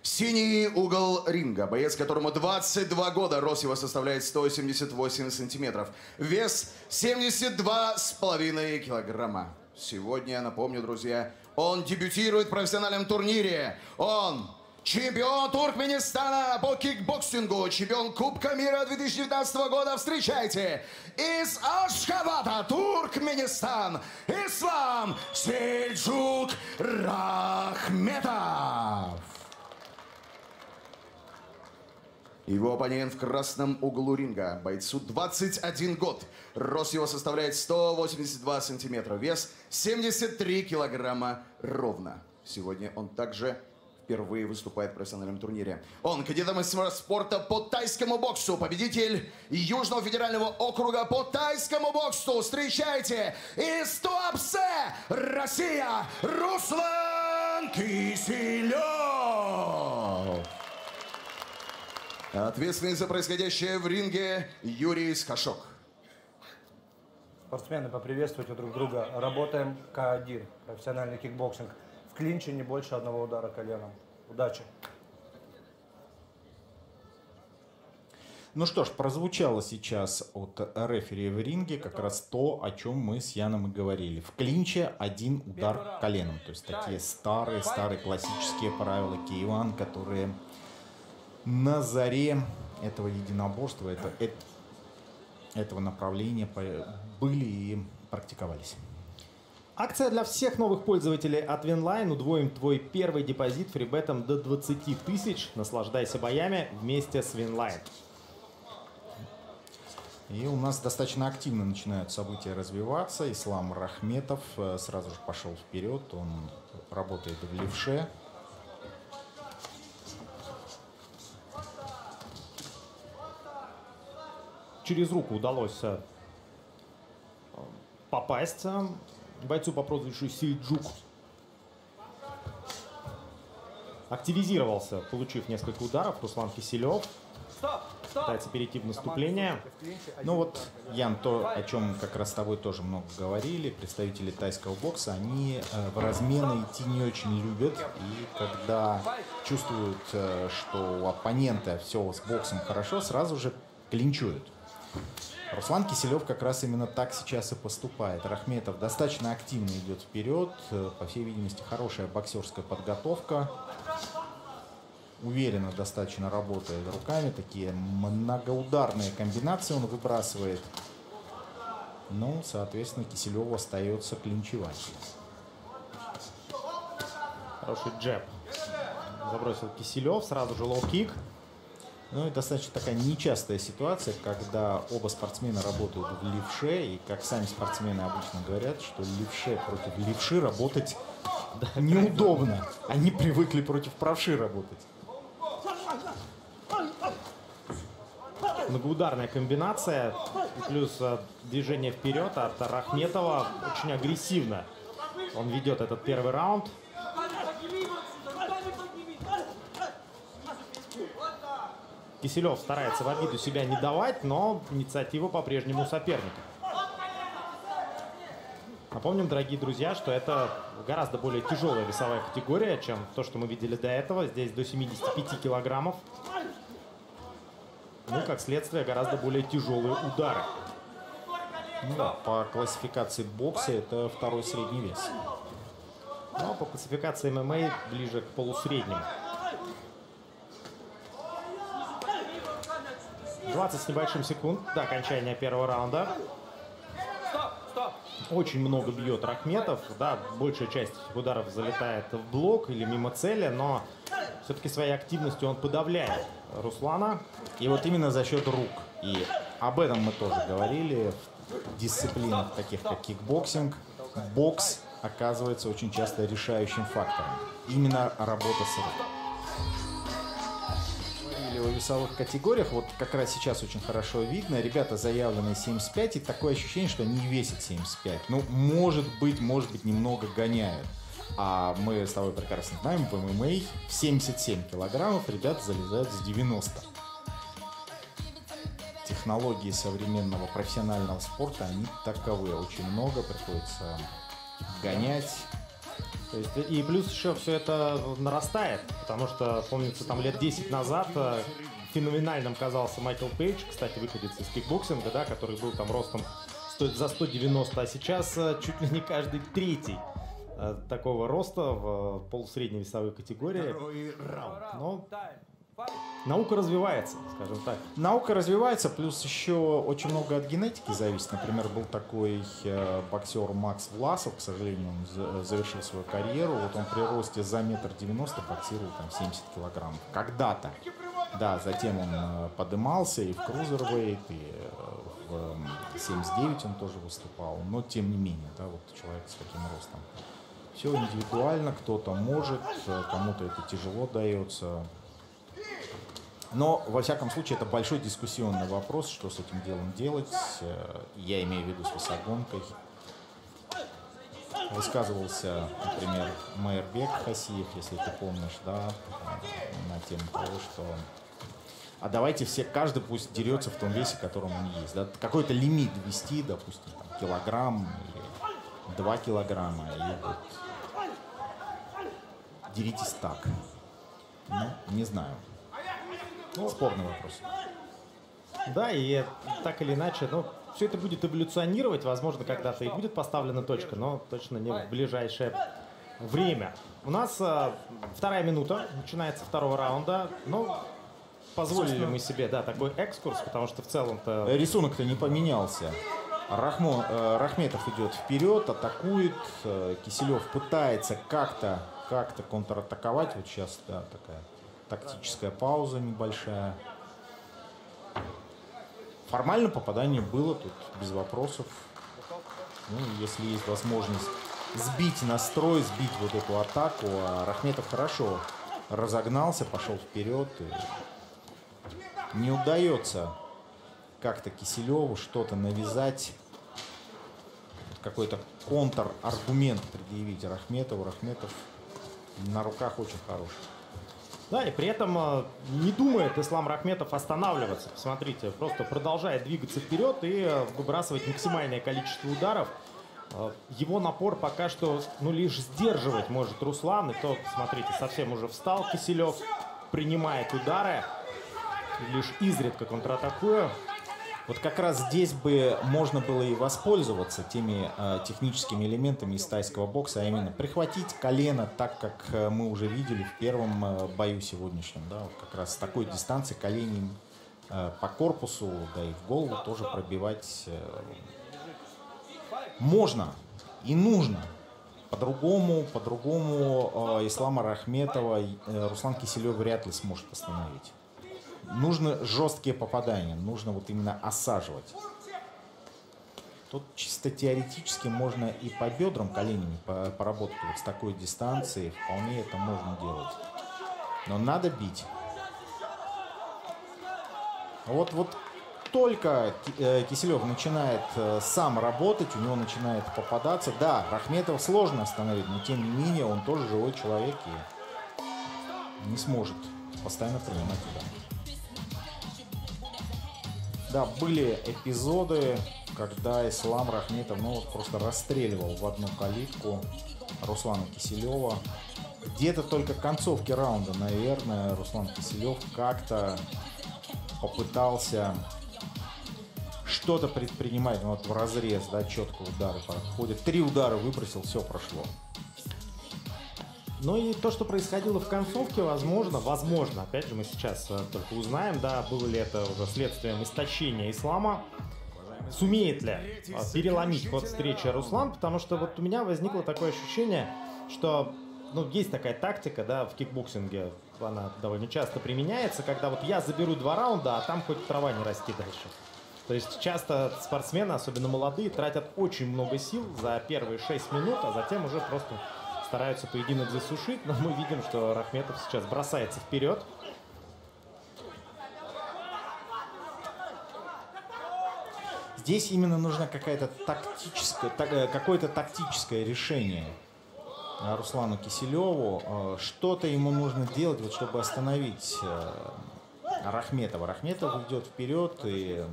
Синий угол ринга. Боец, которому 22 года. Рост его составляет 178 сантиметров. Вес 72,5 килограмма. Сегодня, напомню, друзья, он дебютирует в профессиональном турнире. Он чемпион Туркменистана по кикбоксингу, чемпион Кубка мира 2019 года. Встречайте, из Ашхабада, Туркменистан, Ислам Сельджук Рахметов. Его оппонент в красном углу ринга. Бойцу 21 год. Рост его составляет 182 сантиметра. Вес 73 килограмма ровно. Сегодня он также впервые выступает в профессиональном турнире. Он кандидат мастера спорта по тайскому боксу. Победитель Южного федерального округа по тайскому боксу. Встречайте, из Туапсе, Россия, Руслан Киселев. Ответственный за происходящее в ринге Юрий Скашок. Спортсмены, поприветствуйте друг друга. Работаем К1, профессиональный кикбоксинг. В клинче не больше одного удара коленом. Удачи! Ну что ж, прозвучало сейчас от рефери в ринге как раз то, о чем мы с Яном и говорили. В клинче один удар коленом. То есть такие старые классические правила K1, которые на заре этого единоборства, этого направления были и практиковались. Акция для всех новых пользователей от Winline. Удвоим твой первый депозит фрибетом до 20 тысяч. Наслаждайся боями вместе с Winline. И у нас достаточно активно начинают события развиваться. Ислам Рахметов сразу же пошел вперед. Он работает в левше. Через руку удалось попасть бойцу по прозвищу Сельджук. Активизировался, получив несколько ударов, Руслан Киселев. Пытается перейти в наступление. Ну вот, Ян, то, о чем как раз с тобой тоже много говорили, представители тайского бокса, они в размены идти не очень любят. И когда чувствуют, что у оппонента все с боксом хорошо, сразу же клинчуют. Руслан Киселев как раз именно так сейчас и поступает. Рахметов достаточно активно идет вперед. По всей видимости, хорошая боксерская подготовка. Уверенно достаточно работает руками. Такие многоударные комбинации он выбрасывает. Ну, соответственно, Киселеву остается клинчевать. Хороший джеб. Забросил Киселев. Сразу же лоу-кик. Ну, это достаточно такая нечастая ситуация, когда оба спортсмена работают в левше, и как сами спортсмены обычно говорят, что левше против левши работать неудобно. Они привыкли против правши работать. Многоударная комбинация, плюс движение вперед от Рахметова очень агрессивно. Он ведет этот первый раунд. Киселев старается в обиду себя не давать, но инициатива по-прежнему у соперника. Напомним, дорогие друзья, что это гораздо более тяжелая весовая категория, чем то, что мы видели до этого. Здесь до 75 килограммов. Ну, как следствие, гораздо более тяжелые удары. Ну да, по классификации бокса это второй средний вес. Но по классификации ММА ближе к полусреднему. 20 с небольшим секунд до окончания первого раунда. Очень много бьет Рахметов. Да, большая часть ударов залетает в блок или мимо цели, но все-таки своей активностью он подавляет Руслана. И вот именно за счет рук. И об этом мы тоже говорили. В дисциплинах, таких как кикбоксинг, бокс оказывается очень часто решающим фактором. Именно работа с рукой. В весовых категориях, вот как раз сейчас очень хорошо видно, ребята заявленные 75, и такое ощущение, что они весят 75. Ну, может быть, немного гоняют. А мы с тобой прекрасно знаем, в ММА в 77 килограммов ребята залезают с 90. Технологии современного профессионального спорта, они таковы. Очень много приходится гонять. То есть, и плюс еще все это нарастает, потому что, помнится, там лет 10 назад феноменальным казался Майкл Пейдж, кстати, выходец из кикбоксинга, да, который был там ростом за 190, а сейчас чуть ли не каждый третий такого роста в полусредней весовой категории. Но наука развивается, скажем так. Наука развивается, плюс еще очень много от генетики зависит. Например, был такой боксер Макс Власов, к сожалению, он завершил свою карьеру. Вот он при росте за 1,90 м боксировал там 70 килограммов. Когда-то. Да, затем он подымался и в крузервейт, и в 79 он тоже выступал. Но тем не менее, да, вот человек с таким ростом. Все индивидуально, кто-то может, кому-то это тяжело дается. Но, во всяком случае, это большой дискуссионный вопрос, что с этим делом делать. Я имею в виду с весогонкой. Высказывался, например, Майербек Хасиев, если ты помнишь, да, на тему того, что а давайте все, каждый пусть дерется в том весе, которым он есть. Да? Какой-то лимит ввести, допустим, там, килограмм или 2 килограмма. И вот деритесь так. Ну, не знаю. Ну, спорный вопрос. Да, и так или иначе, ну, все это будет эволюционировать, возможно, когда-то и будет поставлена точка, но точно не в ближайшее время. У нас вторая минута, начинается второго раунда, но позволили мы себе, да, такой экскурс, потому что в целом-то... Рисунок-то не поменялся. Рахметов идет вперед, атакует, Киселев пытается как-то контратаковать. Вот сейчас, да, такая тактическая пауза небольшая. Формально попадание было тут без вопросов. Ну, если есть возможность сбить настрой, сбить вот эту атаку, а Рахметов хорошо разогнался, пошел вперед. И не удается как-то Киселеву что-то навязать, какой-то контраргумент предъявить Рахметову. Рахметов на руках очень хороший. Да, и при этом не думает Ислам Рахметов останавливаться. Смотрите, просто продолжает двигаться вперед и выбрасывать максимальное количество ударов. Его напор пока что, ну, лишь сдерживать может Руслан. И то, смотрите, совсем уже встал Киселев, принимает удары, лишь изредка контратакуя. Вот как раз здесь бы можно было и воспользоваться теми техническими элементами из тайского бокса, а именно прихватить колено, так как мы уже видели в первом бою сегодняшнем. Да, вот как раз с такой дистанции коленем по корпусу, да и в голову тоже пробивать можно и нужно. По-другому Ислама Рахметова Руслан Киселев вряд ли сможет остановить. Нужны жесткие попадания, нужно вот именно осаживать. Тут чисто теоретически можно и по бедрам коленями поработать вот с такой дистанции, вполне это можно делать. Но надо бить. Вот только Киселев начинает сам работать, у него начинает попадаться. Да, Рахметова сложно остановить, но тем не менее он тоже живой человек и не сможет постоянно принимать удар. Да, были эпизоды, когда Ислам Рахметов, ну, вот просто расстреливал в одну калитку Руслана Киселева. Где-то только к концовке раунда, наверное, Руслан Киселев как-то попытался что-то предпринимать. Ну, вот в разрез, да, четко удары проходят. 3 удара выбросил, все прошло. Ну и то, что происходило в концовке, возможно, опять же, мы сейчас только узнаем, да, было ли это уже следствием истощения Ислама, сумеет ли переломить ход встречи Руслан, потому что вот у меня возникло такое ощущение, что, ну, есть такая тактика, да, в кикбоксинге, она довольно часто применяется, когда вот я заберу 2 раунда, а там хоть трава не расти дальше. То есть часто спортсмены, особенно молодые, тратят очень много сил за первые 6 минут, а затем уже просто стараются поединок засушить, но мы видим, что Рахметов сейчас бросается вперед. Здесь именно нужно какое-то тактическое решение Руслану Киселеву. Что-то ему нужно делать, вот, чтобы остановить Рахметова. Рахметов идет вперед, и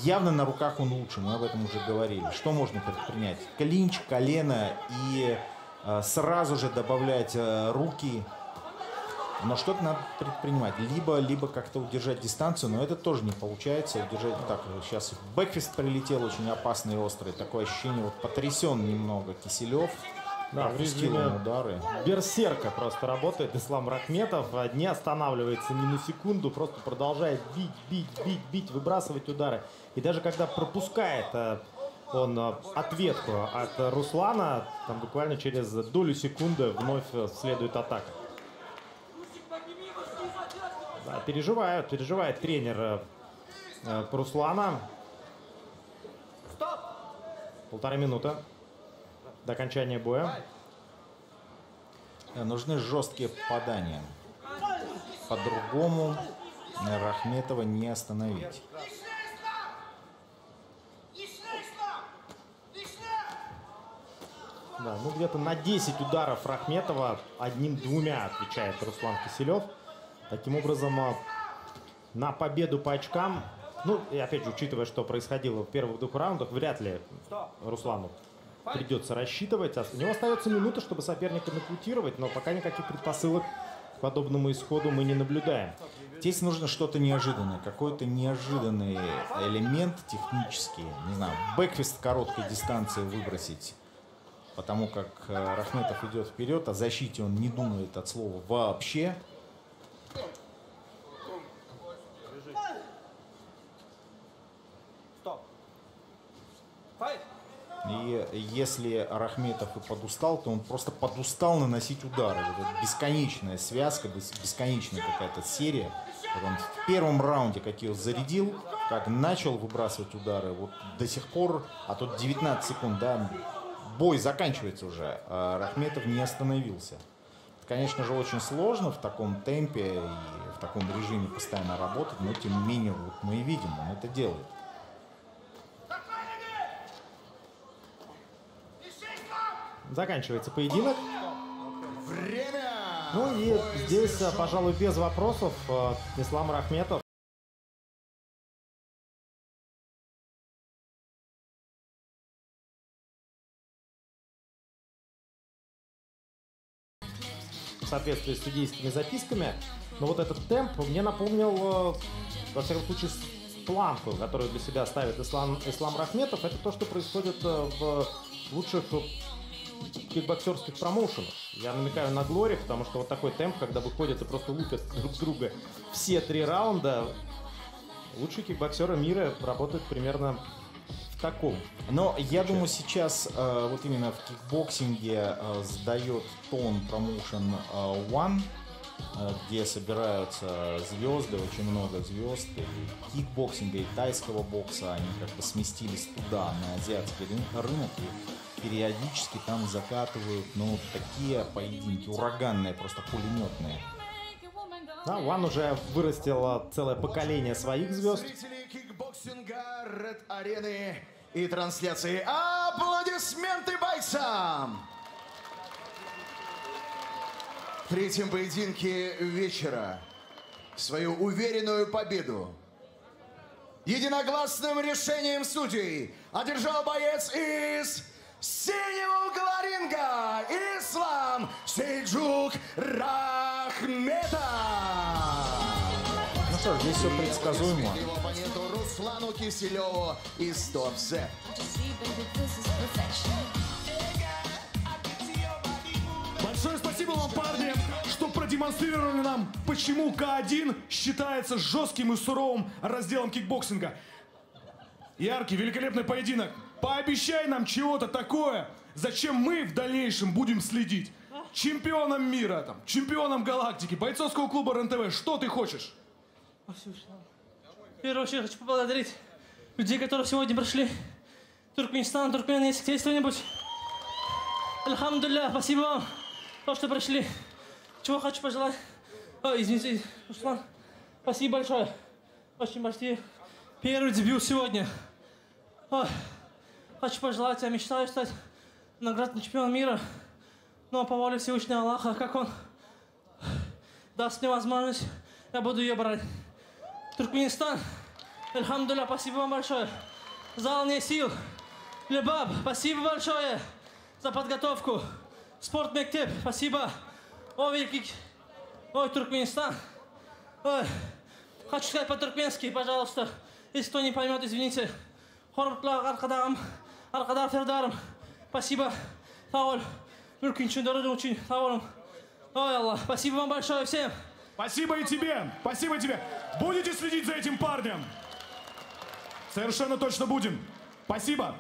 явно на руках он лучше, мы об этом уже говорили. Что можно предпринять? Клинч, колено и сразу же добавлять руки. Но что-то надо предпринимать. Либо как-то удержать дистанцию, но это тоже не получается. Удержать так. Сейчас бэкфист прилетел очень опасный и острый. Такое ощущение, вот потрясен немного Киселев. Да, в режиме удары. берсерка просто работает Ислам Рахметов. Не останавливается ни на секунду, просто продолжает бить, выбрасывать удары. И даже когда пропускает он ответку от Руслана, там буквально через долю секунды вновь следует атака. Да, переживает тренер Руслана. 1,5 минуты до окончания боя. Нужны жесткие попадания. По-другому Рахметова не остановить. Да, ну где-то на 10 ударов Рахметова 1-2 отвечает Руслан Киселев. Таким образом, на победу по очкам, ну и опять же, учитывая, что происходило в первых 2 раундах, вряд ли Руслану придется рассчитывать. У него остается минута, чтобы соперника нокаутировать, но пока никаких предпосылок к подобному исходу мы не наблюдаем. Здесь нужно что-то неожиданное, какой-то неожиданный элемент технический. Не знаю, бэкфист короткой дистанции выбросить, потому как Рахметов идет вперед, о защите он не думает от слова вообще. И если Рахметов и подустал, то он просто подустал наносить удары. Вот это бесконечная связка, бесконечная какая-то серия. Вот он в первом раунде какие зарядил, как начал выбрасывать удары, вот до сих пор, а тут 19 секунд, да, бой заканчивается уже, а Рахметов не остановился. Это, конечно же, очень сложно в таком темпе и в таком режиме постоянно работать, но тем не менее вот мы и видим, он это делает. Заканчивается поединок. Время! Ну и здесь, пожалуй, без вопросов Ислам Рахметов. В соответствии с судейскими записками. Но вот этот темп мне напомнил, во всяком случае, планку, которую для себя ставит Ислам Рахметов. Это то, что происходит в лучших кикбоксерских промоушенов. Я намекаю на Глори, потому что вот такой темп, когда выходят и просто лупят друг друга все 3 раунда, лучшие кикбоксеры мира работают примерно в таком. Но я думаю, сейчас вот именно в кикбоксинге сдает тон промоушен One, где собираются звезды, очень много звезд и кикбоксинга, и тайского бокса. Они как бы сместились туда, на азиатский рынок, и периодически там закатывают, ну, такие поединки, ураганные, просто пулеметные. Да, One уже вырастил целое поколение своих звезд. Зрители кикбоксинга Red Арены и трансляции. Аплодисменты бойцам! В третьем поединке вечера свою уверенную победу единогласным решением судей одержал боец из синего угла ринга Ислам Сельджук Рахметов. Ну что ж, здесь все предсказуемо. Его оппоненту Руслану Киселеву из Туапсе. Большое спасибо вам, парни, что продемонстрировали нам, почему К1 считается жестким и суровым разделом кикбоксинга. Яркий, великолепный поединок. Пообещай нам чего-то такое, зачем мы в дальнейшем будем следить. Чемпионом мира, там, чемпионом галактики, бойцовского клуба РЕН-ТВ. Что ты хочешь? Спасибо. В первую очередь хочу поблагодарить людей, которые сегодня прошли. Туркменистан, Туркмен, если есть кто-нибудь. Альхамдулилля, спасибо вам, то, что пришли. Чего хочу пожелать? Ой, извините, Руслан. Спасибо большое. Очень большой. Первый дебют сегодня. Ой, хочу пожелать, я мечтаю стать наградным чемпионом мира. Но по воле Всевышнего Аллаха, как он даст мне возможность, я буду ее брать. Туркменистан, альхамдулилля, спасибо вам большое. Зал не сил. Лебаб, спасибо большое за подготовку. Спортмектеп, спасибо. Ой, великий, ой, Туркменистан. Ой, хочу сказать по-туркменски, пожалуйста. Если кто не поймет, извините. Хорбтлаг, аркадар, фердарым. Спасибо. Таоль. Мюркинчин, дорогой очень. Таолем. Ой, Аллах. Спасибо вам большое всем. Спасибо и тебе. Спасибо тебе. Будете следить за этим парнем? Совершенно точно будем. Спасибо.